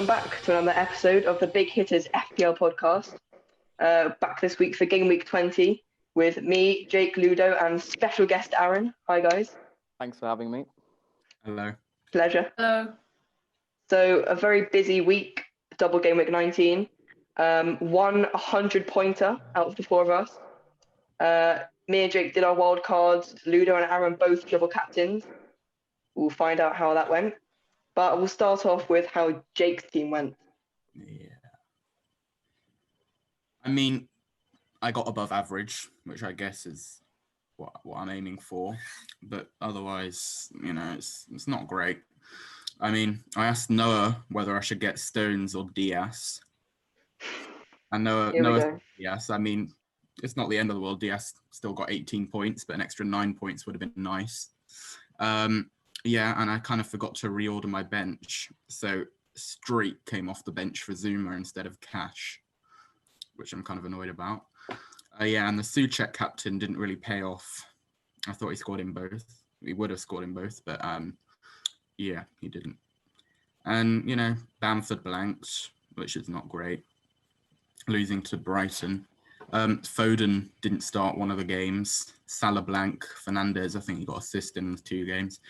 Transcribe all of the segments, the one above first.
welcome back to another episode of the Big Hitters FPL podcast. Back this week for Game Week 20 with me, Jake, Ludo, and special guest Arun. Hi, guys. Thanks for having me. Hello. Pleasure. Hello. So, a very busy week, double Game Week 19. 100-pointer out of the four of us. Me and Jake did our wild cards. Ludo and Arun both double captains. We'll find out how that went. But we'll start off with how Jake's team went. Yeah. I mean, I got above average, which I guess is what I'm aiming for. But otherwise, it's not great. I mean, I asked Noah whether I should get Stones or Diaz. And Noah said Diaz. I mean, it's not the end of the world. Diaz still got 18 points, but an extra 9 points would have been nice. Yeah, and I kind of forgot to reorder my bench. So Street came off the bench for Zuma instead of Cash, which I'm kind of annoyed about. Yeah, and the Souček captain didn't really pay off. I thought he scored in both. He would have scored in both, but yeah, he didn't. And, Bamford blanked, which is not great. Losing to Brighton. Foden didn't start one of the games. Salah blank. Fernandez, I think he got assist in the 2 games.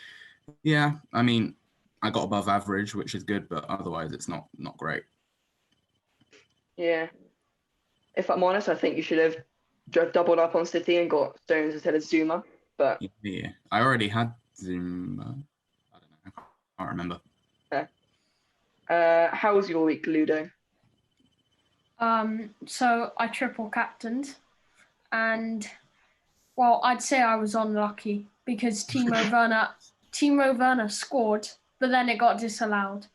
Yeah, I mean, I got above average, which is good, but otherwise it's not great. Yeah. If I'm honest, I think you should have doubled up on City and got Stones instead of Zuma. But yeah, I already had Zuma. I don't know. I can't remember. Yeah. How was your week, Ludo? So I triple captained, and well, I'd say I was unlucky because Timo Werner scored, but then it got disallowed.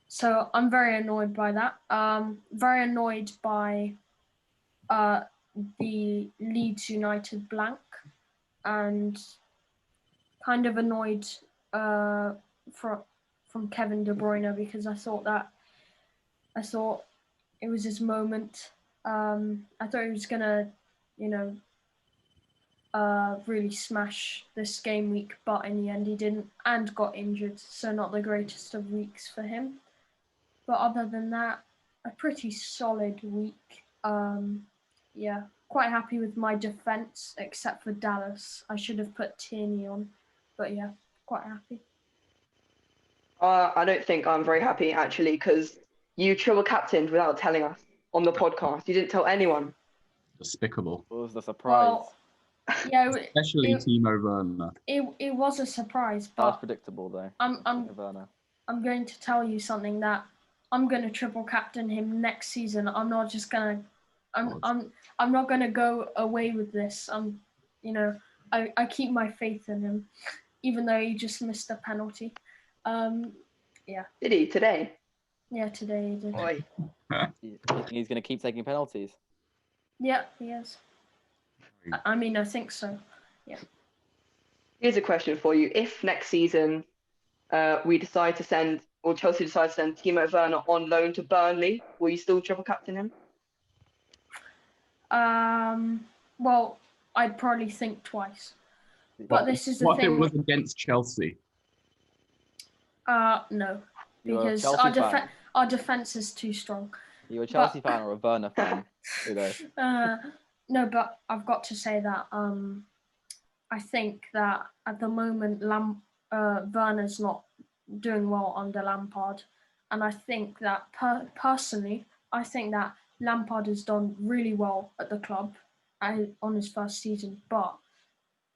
So I'm very annoyed by that. Very annoyed by the Leeds United blank, and kind of annoyed from Kevin De Bruyne because I thought it was his moment. I thought he was gonna, really smash this game week, but in the end he didn't and got injured, so not the greatest of weeks for him. But other than that, a pretty solid week. Yeah, quite happy with my defense, except for Dallas. I should have put Tierney on, but yeah, quite happy. I don't think I'm very happy, actually, because you triple captained without telling us on the podcast. You didn't tell anyone. Despicable. What was the surprise? Well, yeah, Especially Timo Werner. It was a surprise, That was but predictable, though. I'm going to tell you something that I'm going to triple captain him next season. I'm not just gonna. I'm not gonna go away with this. I keep my faith in him, even though he just missed a penalty. Yeah. Did he today? Yeah, today he did. Oi. You think he's going to keep taking penalties? Yeah, he is. I mean, I think so. Yeah. Here's a question for you. If next season we decide to send, or Chelsea decides to send Timo Werner on loan to Burnley, will you still triple captain him? Well, I'd probably think twice. But this is the what thing. What if it was against Chelsea? No. You're Because a Chelsea fan. our defense is too strong. Are you a Chelsea fan or a Werner fan? No, but I've got to say that I think that at the moment Werner's not doing well under Lampard, and I think that personally, I think that Lampard has done really well at the club on his first season, but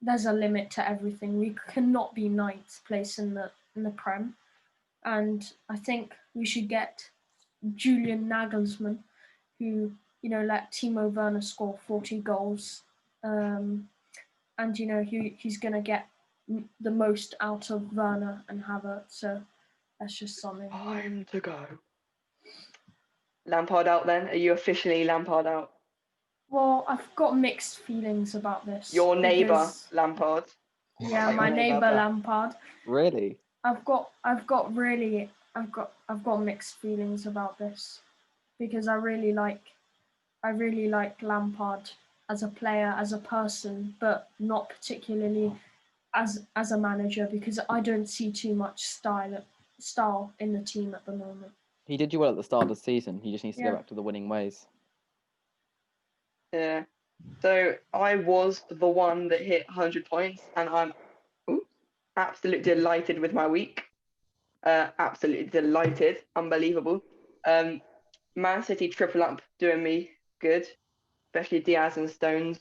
there's a limit to everything. We cannot be ninth place in the Prem, and I think we should get Julian Nagelsmann, who let Timo Werner score 40 goals, and he's gonna get the most out of Werner and Havertz. So that's just something. Time to go. Lampard out then? Are you officially Lampard out? Well, I've got mixed feelings about this. Your neighbour Lampard. Yeah, my neighbour Lampard. Really? I've got mixed feelings about this because I really like Lampard as a player, as a person, but not particularly as a manager because I don't see too much style in the team at the moment. He did you well at the start of the season. He just needs to Yeah. go back to the winning ways. Yeah. So I was the one that hit 100 points, and I'm absolutely delighted with my week. Absolutely delighted. Unbelievable. Man City triple up doing me good, especially Diaz and Stones.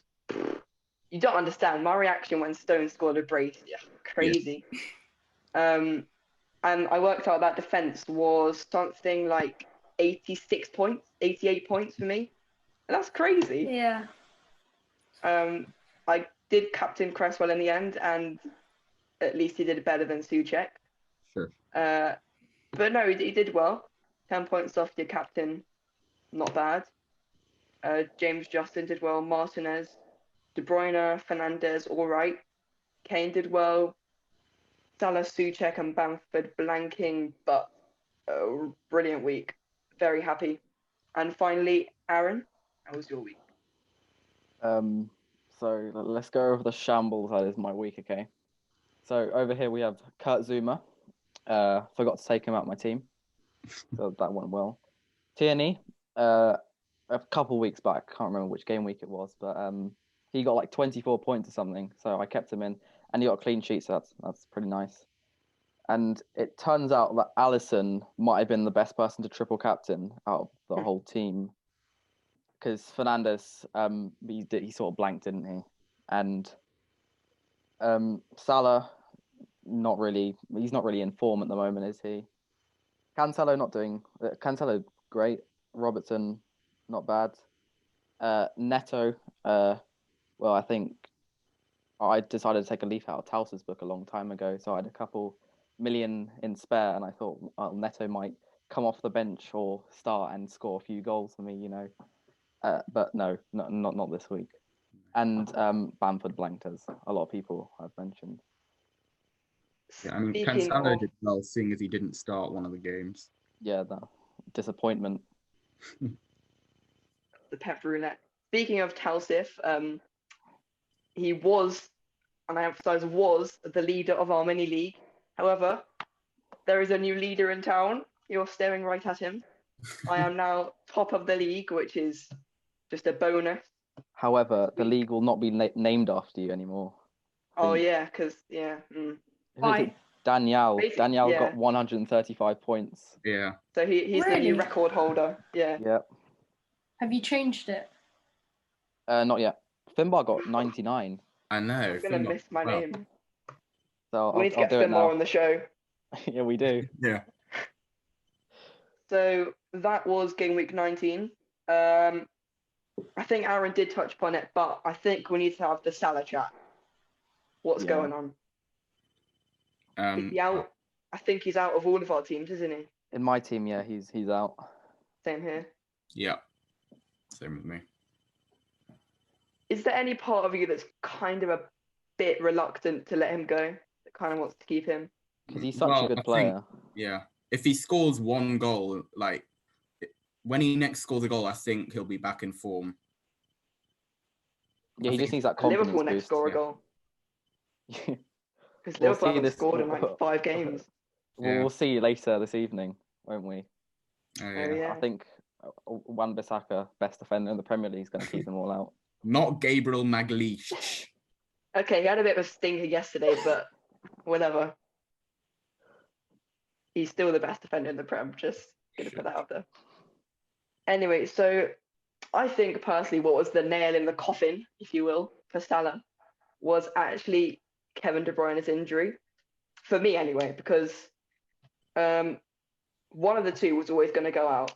You don't understand my reaction when Stones scored a brace. Yeah, crazy. And I worked out that defense was something like 86 points, 88 points for me. And that's crazy. Yeah. I did captain Cresswell in the end, and at least he did better than Souček. Sure. But no, he did well. 10 points off your captain, not bad. James Justin did well. Martinez, De Bruyne, Fernandez, all right. Kane did well. Salah, Souček, and Bamford blanking, but a brilliant week. Very happy. And finally, Aaron, how was your week? So let's go over the shambles that is my week, okay? So over here we have Kurt Zuma. Forgot to take him out of my team, so that went well. Tierney, a couple weeks back, can't remember which game week it was, but he got like 24 points or something, so I kept him in, and he got a clean sheet, so that's pretty nice. And it turns out that Alisson might have been the best person to triple captain out of the whole team, because Fernandez, he sort of blanked, didn't he? And Salah, not really. He's not really in form at the moment, is he? Cancelo great. Robertson, not bad. Neto, well, I think I decided to take a leaf out of Tausa's book a long time ago, so I had a couple million in spare, and I thought Neto might come off the bench or start and score a few goals for me, you know. But no, not this week. And Bamford blanked, as a lot of people have mentioned. Yeah, I mean, Speaking Cancelo of did well, seeing as he didn't start one of the games. Yeah, that disappointment. the pep roulette. Speaking of Talsif, he was, and I emphasize was, the leader of our mini league. However, there is a new leader in town. You're staring right at him. I am now top of the league, which is just a bonus. However, the league will not be named after you anymore. Oh yeah, because yeah. Who is Why? it? Danielle. Basically, Danielle yeah. got 135 points. Yeah. So he's the new Really? record holder. Yeah. Yep. Have you changed it? Not yet. Finbar got 99. I know. I'm gonna Finbar- miss my well, name. So We need to I'll get do it Finbar now. on the show. Yeah, we do. Yeah. So that was game week 19. I think Aaron did touch upon it, but I think we need to have the Salah chat. What's Yeah. going on? Is he out? I think he's out of all of our teams, isn't he? In my team, yeah, he's out. Same here. Yeah. Same with me. Is there any part of you that's kind of a bit reluctant to let him go? That kind of wants to keep him? Because he's such Well, a good I think- player. Yeah. If he scores one goal, like when he next scores a goal, I think he'll be back in form. Yeah, I he think just needs that confidence Liverpool next boost. score a yeah. goal. Because We'll Liverpool see haven't this- scored in like 5 games. We'll see later this evening, won't we? Oh, Oh, yeah. yeah. I think Wan-Bissaka, best defender in the Premier League, is going to keep them all out. Not Gabriel Magalhaes. Okay, he had a bit of a stinker yesterday, but whatever. He's still the best defender in the Prem. Just gonna put that out there. Anyway, so I think personally, what was the nail in the coffin, if you will, for Salah, was actually Kevin De Bruyne's injury. For me, anyway, because one of the two was always going to go out.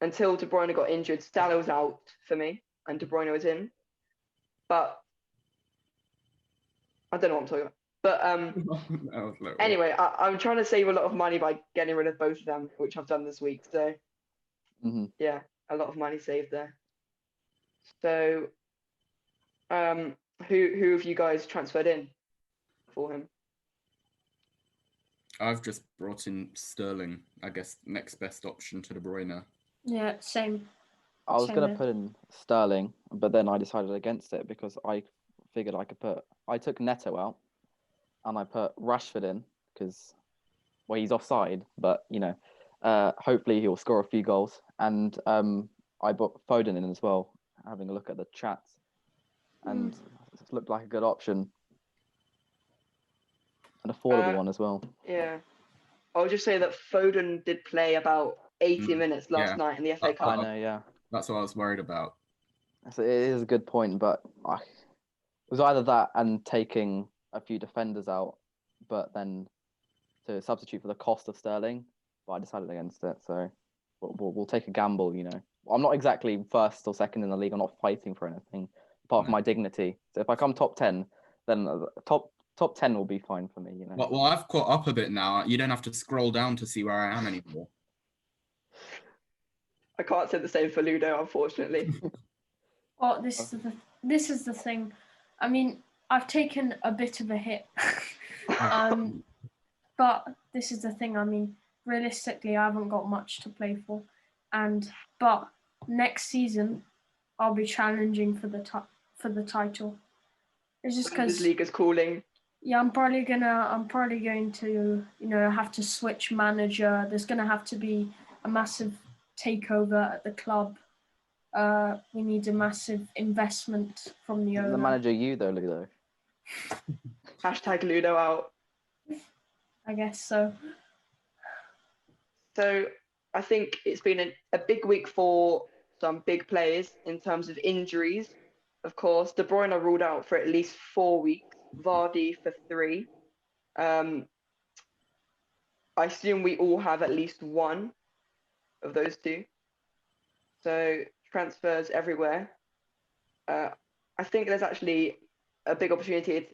Until De Bruyne got injured, Salah was out for me, and De Bruyne was in. But I don't know what I'm talking about. But anyway, I'm trying to save a lot of money by getting rid of both of them, which I've done this week. So yeah, a lot of money saved there. So who have you guys transferred in for him? I've just brought in Sterling, I guess, next best option to De Bruyne. Yeah, same. I was Same going to here. put in Sterling, but then I decided against it because I figured I took Neto out and I put Rashford in because, well, he's offside, but, you know, Hopefully he'll score a few goals. And I bought Foden in as well, having a look at the chats. And it looked like a good option. An affordable one as well. Yeah. I'll just say that Foden did play about 80 minutes last night in the FA Cup. I know, yeah. That's what I was worried about. So it is a good point, but it was either that and taking a few defenders out, but then to substitute for the cost of Sterling. But I decided against it, so we'll take a gamble. You know, I'm not exactly first or second in the league. I'm not fighting for anything apart from my dignity. So if I come top 10, then top 10 will be fine for me. You know. Well, I've caught up a bit now. You don't have to scroll down to see where I am anymore. I can't say the same for Ludo, unfortunately. Well, this is the thing. I mean, I've taken a bit of a hit, but this is the thing. I mean, realistically, I haven't got much to play for, but next season I'll be challenging for the title. It's just because this league is calling. Yeah, I'm probably going to have to switch manager. There's gonna have to be a massive takeover at the club. We need a massive investment from the owner. The manager, you though, Ludo. Hashtag Ludo out. I guess so. So I think it's been a big week for some big players in terms of injuries. Of course, De Bruyne ruled out for at least 4 weeks. Vardy for 3. I assume we all have at least one of those two. So transfers everywhere. I think there's actually a big opportunity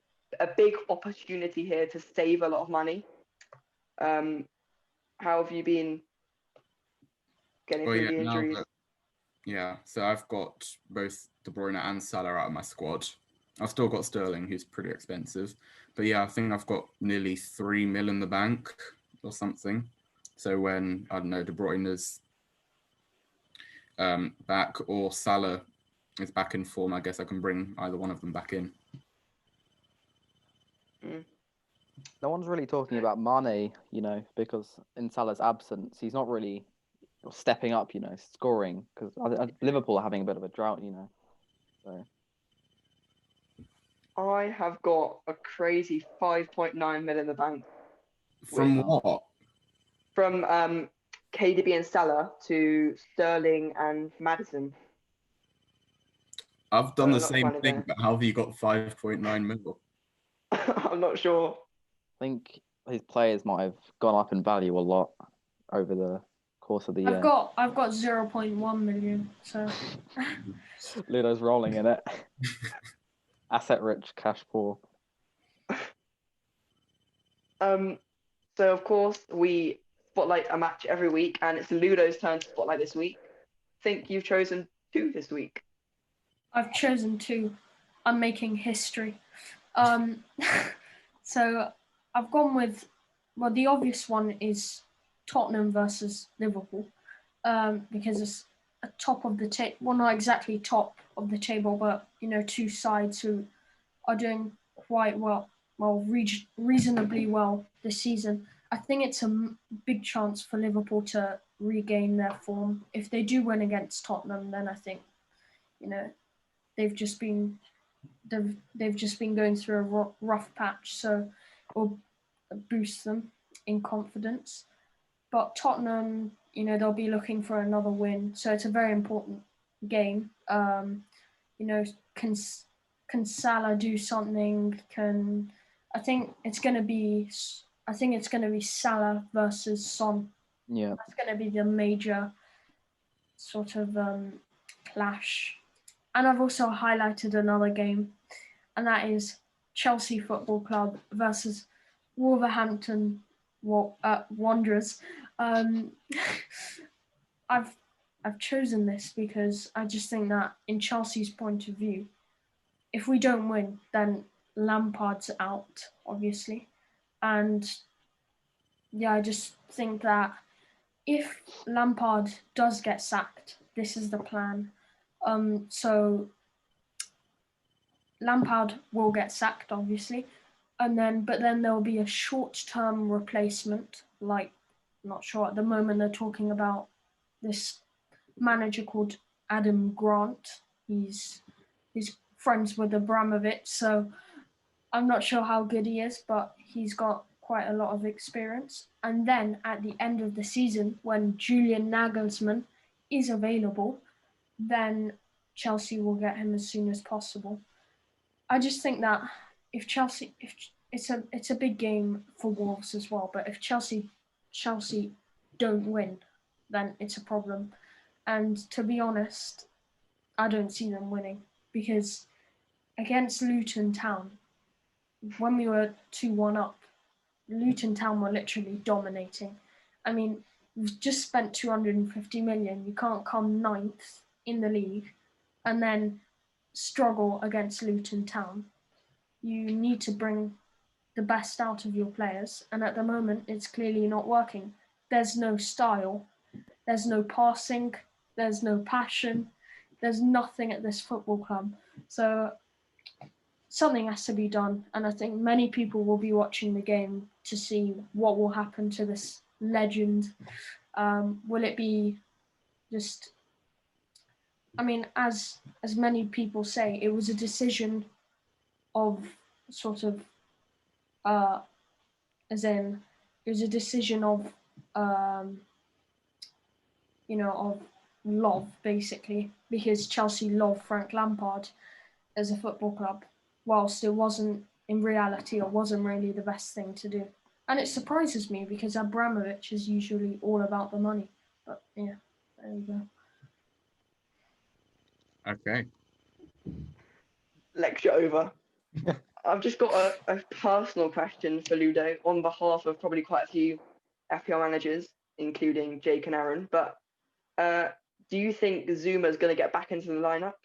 here to save a lot of money. How have you been getting through the injuries? So I've got both De Bruyne and Salah out of my squad. I've still got Sterling, who's pretty expensive. But yeah, I think I've got nearly 3 mil in the bank or something. So when, I don't know, De Bruyne's back or Salah is back in form, I guess I can bring either one of them back in. No one's really talking about Mane, you know, because in Salah's absence, he's not really stepping up, you know, scoring, because Liverpool are having a bit of a drought, you know. So I have got a crazy 5.9 mil in the bank. From what? From KDB and Salah to Sterling and Maddison. I've done the same thing, but how have you got 5.9 mil? I'm not sure. I think his players might have gone up in value a lot over the course of the year. I've got 0.1 million, so Ludo's rolling in it. Asset rich, cash poor. So of course we spotlight a match every week, and it's Ludo's turn to spotlight this week. I think you've chosen 2 this week. I've chosen 2. I'm making history. So I've gone with, well, the obvious one is Tottenham versus Liverpool, because it's a top of the table. Well, not exactly top of the table, but you know, 2 sides who are doing quite well, reasonably well this season. I think it's a big chance for Liverpool to regain their form. If they do win against Tottenham, then I think, you know, they've just been going through a rough patch, so it'll boost them in confidence. But Tottenham, you know, they'll be looking for another win, so it's a very important game. You know, can Salah do something? I think it's going to be Salah versus Son. Yeah, that's going to be the major sort of clash. And I've also highlighted another game, and that is Chelsea Football Club versus Wolverhampton Wanderers. I've chosen this because I just think that in Chelsea's point of view, if we don't win, then Lampard's out, obviously. And yeah, I just think that if Lampard does get sacked, this is the plan. So Lampard will get sacked, obviously, but then there'll be a short-term replacement, like I'm not sure. At the moment, they're talking about this manager called Adam Grant. He's friends with Abramovich, so I'm not sure how good he is, but he's got quite a lot of experience. And then at the end of the season, when Julian Nagelsmann is available, then Chelsea will get him as soon as possible. I just think that if it's a big game for Wolves as well, but if Chelsea don't win, then it's a problem. And to be honest, I don't see them winning because against Luton Town, when we were 2-1 up, Luton Town were literally dominating. I mean, we've just spent 250 million. You can't come ninth in the league and then struggle against Luton Town. You need to bring the best out of your players, and at the moment, it's clearly not working. There's no style, there's no passing, there's no passion, there's nothing at this football club. So something has to be done, and I think many people will be watching the game to see what will happen to this legend. Will it be just? I mean, as many people say, it was a decision of sort of, as in, it was a decision of, of love basically, because Chelsea love Frank Lampard as a football club, whilst it wasn't in reality, it wasn't really the best thing to do. And it surprises me because Abramovich is usually all about the money. But yeah, there you go. Okay. Lecture over. I've just got a personal question for Ludo on behalf of probably quite a few FPL managers, including Jake and Aaron. But do you think Zuma is going to get back into the lineup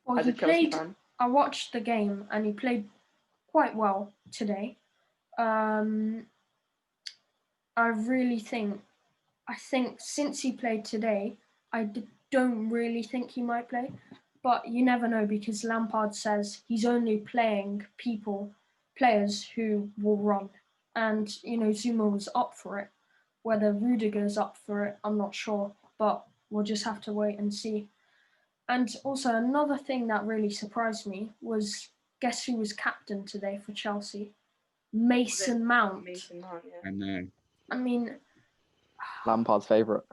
Well, as he a Chelsea played. fan? I watched the game and he played quite well today. I really think. I think since he played today, don't really think he might play. But you never know because Lampard says he's only playing players who will run. And, Zuma was up for it. Whether Rudiger's up for it, I'm not sure. But we'll just have to wait and see. And also another thing that really surprised me was, guess who was captain today for Chelsea? Mason Mount. Mason Mount, yeah. I know. I mean, Lampard's favourite.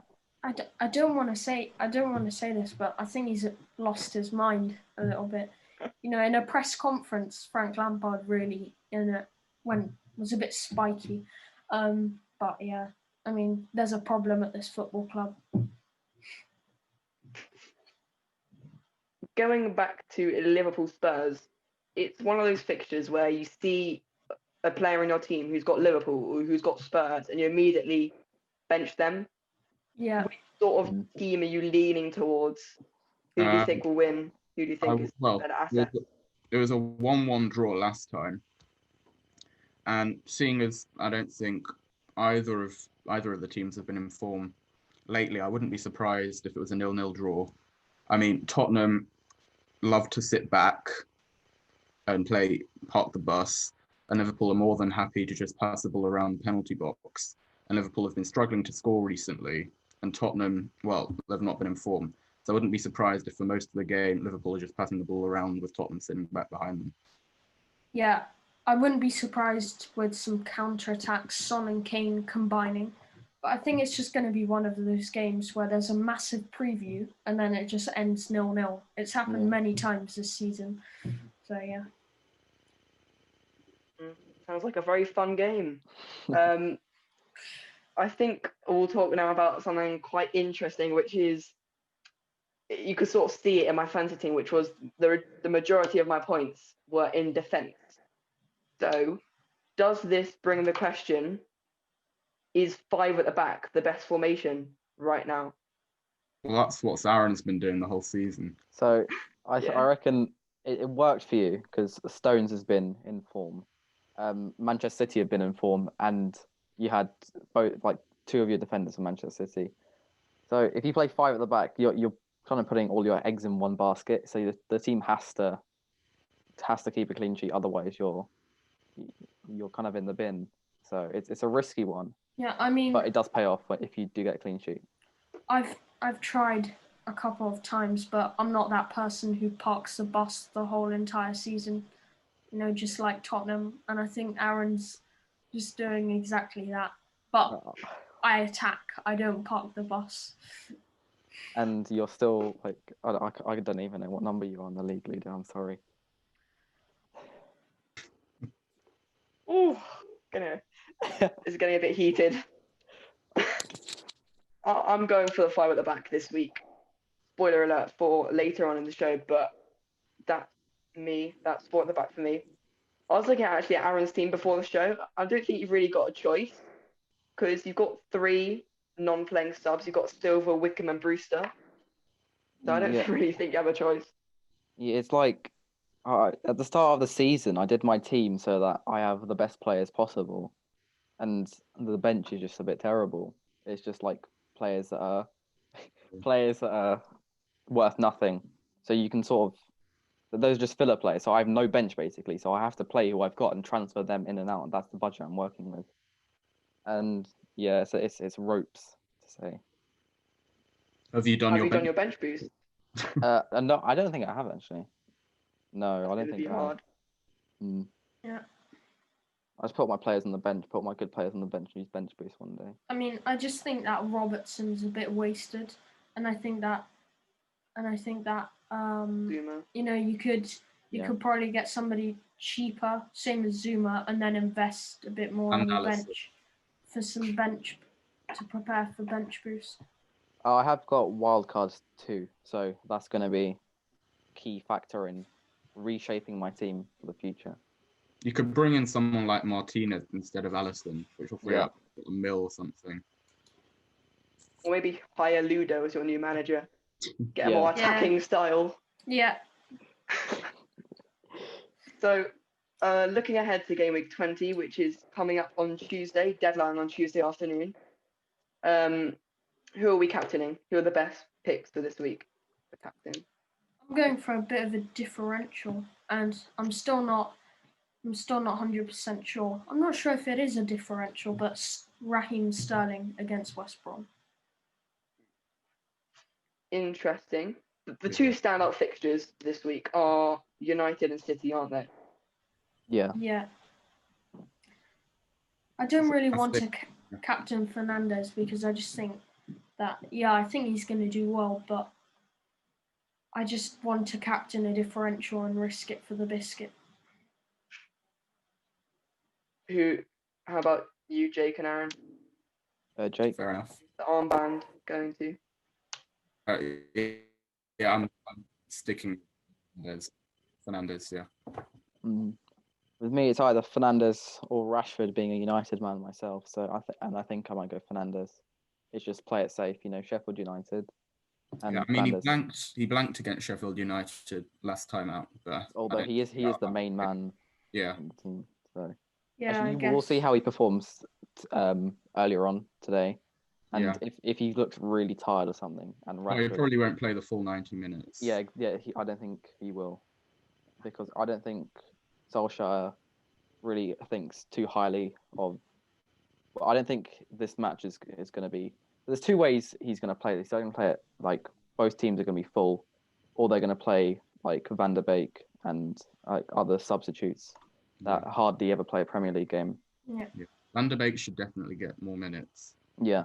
I don't want to say this, but I think he's lost his mind a little bit. In a press conference, Frank Lampard really was a bit spiky. But yeah, I mean, there's a problem at this football club. Going back to Liverpool Spurs, it's one of those fixtures where you see a player in your team who's got Liverpool or who's got Spurs, and you immediately bench them. Yeah. Which sort of team are you leaning towards? Who do you think will win? Who do you think is a better asset? There was a 1-1 draw last time, and seeing as I don't think either of the teams have been in form lately, I wouldn't be surprised if it was a 0-0 draw. I mean, Tottenham love to sit back and park the bus, and Liverpool are more than happy to just pass the ball around the penalty box. And Liverpool have been struggling to score recently, and Tottenham, well, they've not been in form. So I wouldn't be surprised if for most of the game, Liverpool are just passing the ball around with Tottenham sitting back behind them. Yeah, I wouldn't be surprised with some counter-attacks, Son and Kane combining. But I think it's just going to be one of those games where there's a massive preview and then it just ends 0-0. It's happened many times this season. So, yeah. Sounds like a very fun game. I think we'll talk now about something quite interesting, which is you could sort of see it in my fantasy team, which was the majority of my points were in defence. So, does this bring the question: is 5 at the back the best formation right now? Well, that's what Aaron's been doing the whole season. So I reckon it worked for you because Stones has been in form. Manchester City have been in form, and you had both two of your defenders from Manchester City. So if you play 5 at the back, you're kind of putting all your eggs in one basket. So the team has to keep a clean sheet, otherwise you're kind of in the bin. So it's a risky one. Yeah, I mean, but it does pay off if you do get a clean sheet. I've tried a couple of times, but I'm not that person who parks the bus the whole entire season. Just like Tottenham, and I think Aaron's just doing exactly that. But I attack. I don't park the bus. And you're still like, I don't even know what number you are in the league, Ludo. I'm sorry. Ooh, it's getting a bit heated. I'm going for the five at the back this week. Spoiler alert for later on in the show, but that's me. That's four at the back for me. I was looking at Aaron's team before the show. I don't think you've really got a choice because you've got three non-playing subs. You've got Silver, Wickham, and Brewster. So I don't really think you have a choice. Yeah, it's like at the start of the season, I did my team so that I have the best players possible, and the bench is just a bit terrible. It's just like players that are worth nothing. So you can sort of those are just filler players. So I have no bench basically. So I have to play who I've got and transfer them in and out, and that's the budget I'm working with. And yeah, so it's ropes to say. Have you done Have your you done bench? your bench boost? No, I don't think I have actually. No, I don't think It'd be I have. hard. Yeah. I just put my players on the bench, put my good players on the bench, and use bench boost one day. I mean, I just think that Robertson's a bit wasted, and I think that Zuma. you could probably get somebody cheaper, same as Zuma, and then invest a bit more on your Analysis. bench for some bench to prepare for bench boost. Oh, I have got wildcards too, so that's going to be a key factor in reshaping my team for the future. You could bring in someone like Martinez instead of Allison, which will free Yeah. up a mil or something. Or maybe hire Ludo as your new manager. Get a Yeah. more attacking style. Yeah. So, looking ahead to game week 20, which is coming up on Tuesday, deadline on Tuesday afternoon. Who are we captaining? Who are the best picks for this week for captain? I'm going for a bit of a differential, and I'm still not 100% sure. I'm not sure if it is a differential, but Raheem Sterling against West Brom. Interesting. The two standout fixtures this week are United and City, aren't they? Yeah. Yeah. I don't really want to captain Fernandez because I just think that, I think he's going to do well, but I just want to captain a differential and risk it for the biscuit. How about you, Jake and Aaron? Jake? Fair enough. The armband going to? Yeah, I'm sticking with Fernandez, yeah. With me, it's either Fernandez or Rashford, being a United man myself. So I think I might go Fernandez. It's just play it safe, Sheffield United. And Yeah, I mean, Fernandez, he blanked against Sheffield United last time out, but although he is the main man. Yeah. In the team, so Yeah, actually, we'll see how he performs earlier on today. And if he looks really tired or something, and Rashford, he probably won't play the full 90 minutes. Yeah. I don't think he will, because I don't think Solskjaer really thinks too highly of. Well, I don't think this match is going to be. There's two ways he's going to play this. He's going to play it like both teams are going to be full, or they're going to play like Van der Beek and like other substitutes that hardly ever play a Premier League game. Yeah. Van der Beek should definitely get more minutes. Yeah.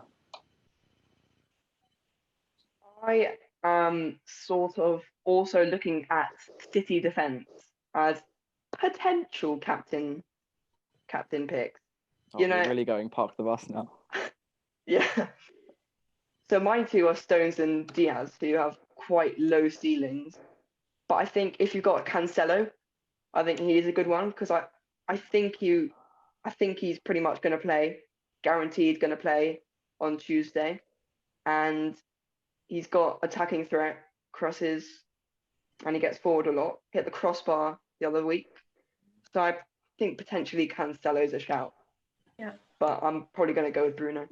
I am sort of also looking at City defence as potential captain picks. You're really going park the bus now. Yeah. So my two are Stones and Diaz, who have quite low ceilings. But I think if you've got Cancelo, I think he is a good one because I think he's pretty much going to play, guaranteed going to play on Tuesday, and he's got attacking threat, crosses, and he gets forward a lot. Hit the crossbar the other week, so I think potentially Cancelo's a shout. Yeah. But I'm probably going to go with Bruno.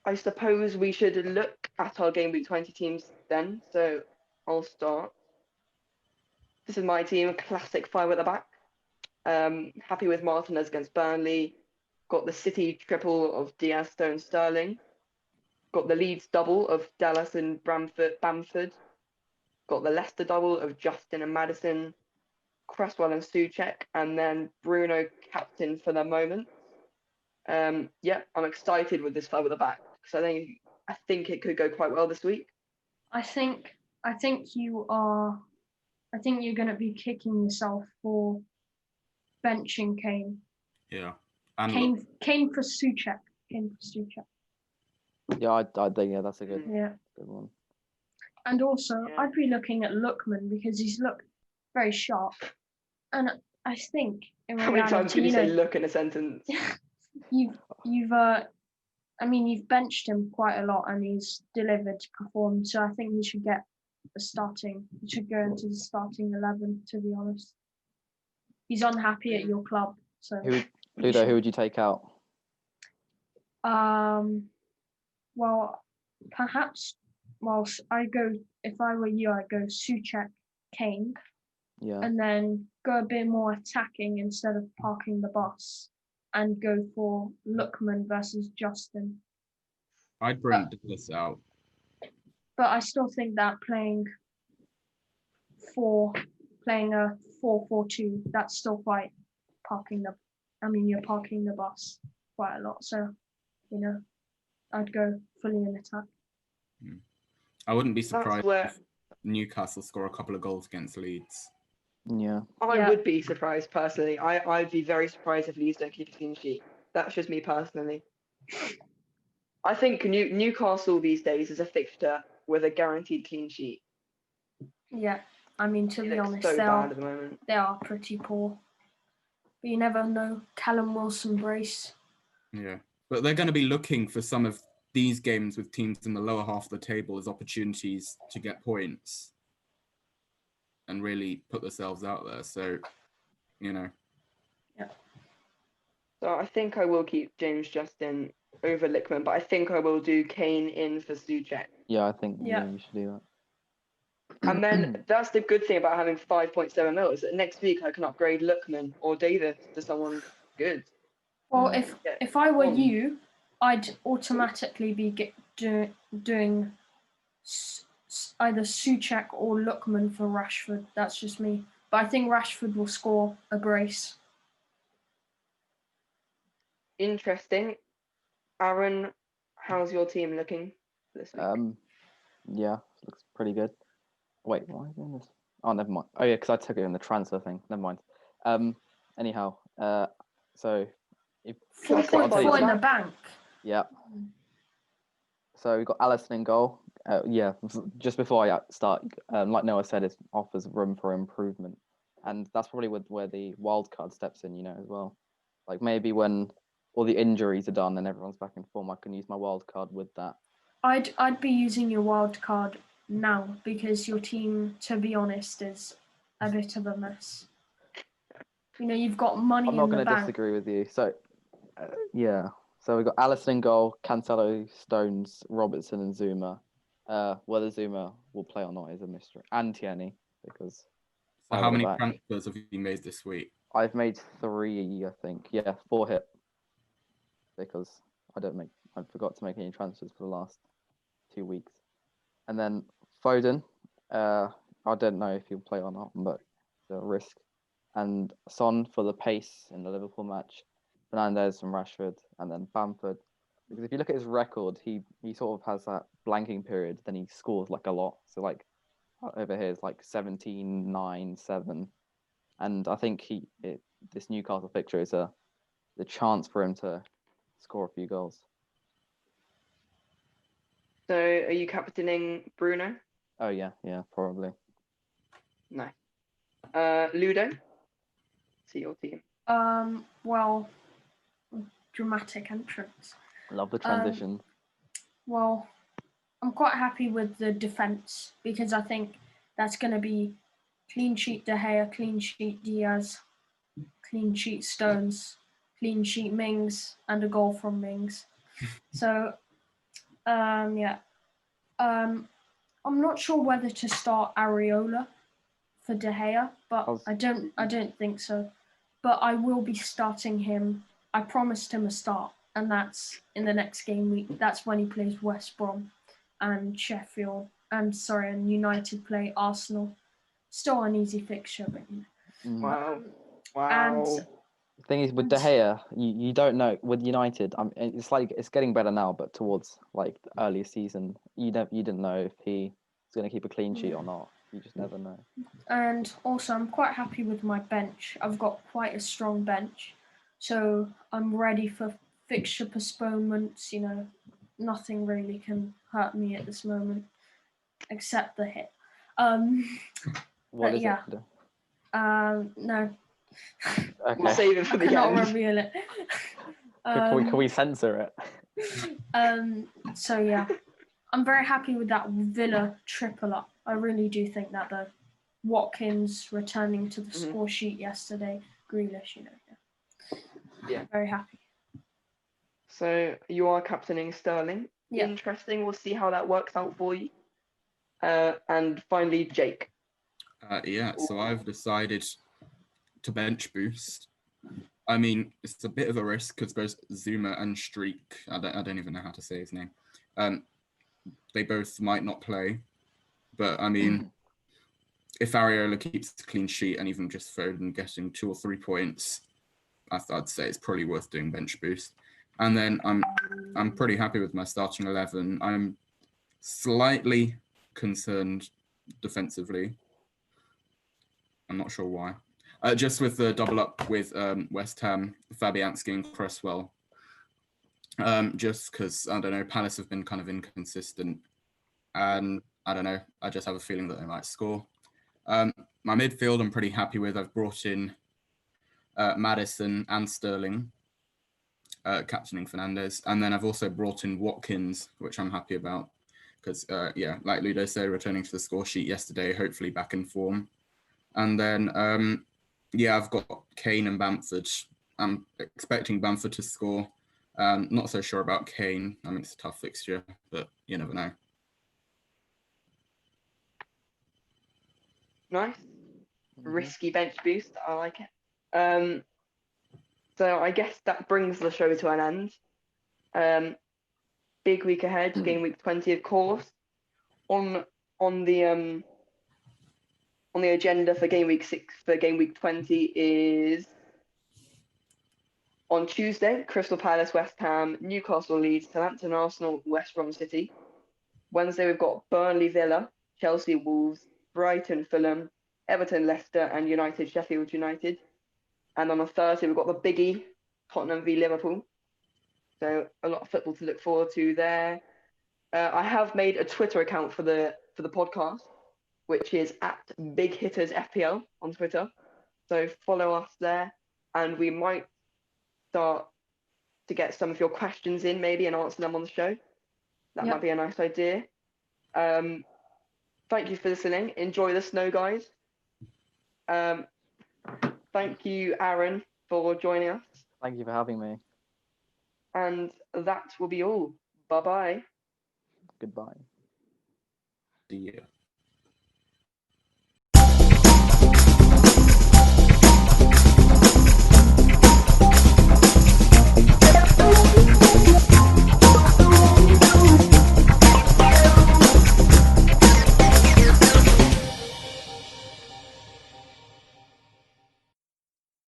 I suppose we should look at our game week 20 teams then. So I'll start. This is my team, classic five at the back. Happy with Martinez against Burnley. Got the City triple of Diaz, Stone, Sterling. Got the Leeds double of Dallas and Bamford. Got the Leicester double of Justin and Maddison, Cresswell and Souček, and then Bruno captain for the moment. Yeah, I'm excited with this 5 at the back because I think it could go quite well this week. I think you're going to be kicking yourself for benching Kane. Yeah. And Kane for Souček. Yeah, I think that's a good one. And also, I'd be looking at Lookman because he's looked very sharp. And I think in How reality, many times can you say "look" in a sentence? you've benched him quite a lot, and he's delivered, performed. So I think he should get he should go into the starting 11. To be honest, he's unhappy at your club. So Ludo, who would you take out? Well, perhaps. Well, if I were you, I'd go Souček, Kane, and then go a bit more attacking instead of parking the bus, and go for Lookman versus Justin. I'd bring Douglas out. But I still think that playing a 4-4-2, that's still quite you're parking the bus quite a lot. So, I'd go fully in attack. I wouldn't be surprised if Newcastle score a couple of goals against Leeds. Yeah. I would be surprised personally. I'd be very surprised if Leeds don't keep a clean sheet. That's just me personally. I think Newcastle these days is a fixture with a guaranteed clean sheet. Yeah, to be honest, so bad at the moment. They are pretty poor. But you never know. Callum Wilson brace. Yeah, but they're going to be looking for some of these games with teams in the lower half of the table as opportunities to get points and really put themselves out there. So, Yeah. So I think I will keep James Justin over Lickman, but I think I will do Kane in for Souček. Yeah, I think you should do that. And then that's the good thing about having 5.7 mil is that next week I can upgrade Lookman or Davis to someone good. Well, if I were you, I'd automatically be doing either Souček or Lookman for Rashford. That's just me. But I think Rashford will score a brace. Interesting. Arun, how's your team looking this week? Yeah, looks pretty good. Wait, why is in this? Oh, never mind. Oh yeah, because I took it in the transfer thing. Never mind. Anyhow, so if 4.4 in the bank. Yeah. So we've got Alisson in goal. Just before I start, like Noah said, it offers room for improvement, and that's probably where the wild card steps in, as well. Like maybe when all the injuries are done and everyone's back in form, I can use my wild card with that. I'd be using your wild card now because your team, to be honest, is a bit of a mess. You've got money in the bank. I'm not going to disagree with you. So, So we've got Alisson in goal, Cancelo, Stones, Robertson, and Zuma. Whether Zuma will play or not is a mystery. And Tierney, because. So how many transfers have you made this week? I've made 3, I think. Yeah, 4 hit. Because I forgot to make any transfers for the last 2 weeks. And then Foden, I don't know if he'll play or not, but it's a risk. And Son for the pace in the Liverpool match. Fernandes and Rashford, and then Bamford. Because if you look at his record, he sort of has that blanking period, then he scores like a lot. So like over here is like 17, 9, 7. And I think this Newcastle fixture is the chance for him to score a few goals. So are you captaining Bruno? Oh yeah, probably. No. Ludo? See your team. Well, dramatic entrance. Love the transition. Well, I'm quite happy with the defense because I think that's going to be clean sheet De Gea, clean sheet Diaz, clean sheet Stones, clean sheet Mings, and a goal from Mings. So, I'm not sure whether to start Areola for De Gea, but I don't think so. but I will be starting him. I promised him a start, and that's in the next game week. That's when he plays West Brom and Sheffield, and United play Arsenal. Still an easy fixture, but Wow. And The thing is, with De Gea, you don't know. With United, it's like it's getting better now, but towards like the earlier season, you didn't know if he was going to keep a clean sheet or not. You just never know. And also, I'm quite happy with my bench. I've got quite a strong bench, so I'm ready for fixture postponements. Nothing really can hurt me at this moment, except the hit. What is yeah. it? No. Okay. We'll save it for I the cannot end. reveal it. Can we censor it? So yeah, I'm very happy with that Villa triple up. I really do think that the Watkins returning to the score sheet yesterday, Grealish, Yeah. Very happy. So you are captaining Sterling. Yeah. Interesting. We'll see how that works out for you. And finally, Jake. So I've decided to bench boost. I mean, it's a bit of a risk because both Zuma and Streak, I don't even know how to say his name. They both might not play, but I mean, if Areola keeps a clean sheet and even just Foden getting 2 or 3 points, I'd say it's probably worth doing bench boost. And then I'm pretty happy with my starting 11. I'm slightly concerned defensively. I'm not sure why. Just with the double up with West Ham, Fabianski and Cresswell. Just because, I don't know, Palace have been kind of inconsistent. And I don't know, I just have a feeling that they might score. My midfield I'm pretty happy with. I've brought in Maddison and Sterling, captaining Fernandes. And then I've also brought in Watkins, which I'm happy about. Because, like Ludo said, returning to the score sheet yesterday, hopefully back in form. And then, I've got Kane and Bamford. I'm expecting Bamford to score. Not so sure about Kane. I mean, it's a tough fixture, but you never know. Nice. Risky bench boost. I like it. So I guess that brings the show to an end. Big week ahead, game week 20, of course. On the agenda for game week 20 is on Tuesday, Crystal Palace, West Ham, Newcastle, Leeds, Southampton, Arsenal, West Brom City. Wednesday, we've got Burnley, Villa, Chelsea, Wolves, Brighton, Fulham, Everton, Leicester, and United, Sheffield United. And on a Thursday, we've got the biggie, Tottenham v Liverpool. So a lot of football to look forward to there. I have made a Twitter account for the podcast, which is at Big Hitters FPL on Twitter. So follow us there, and we might start to get some of your questions in maybe and answer them on the show. That might be a nice idea. Thank you for listening. Enjoy the snow, guys. Thank you, Arun, for joining us. Thank you for having me. And that will be all. Bye-bye. Goodbye. See ya.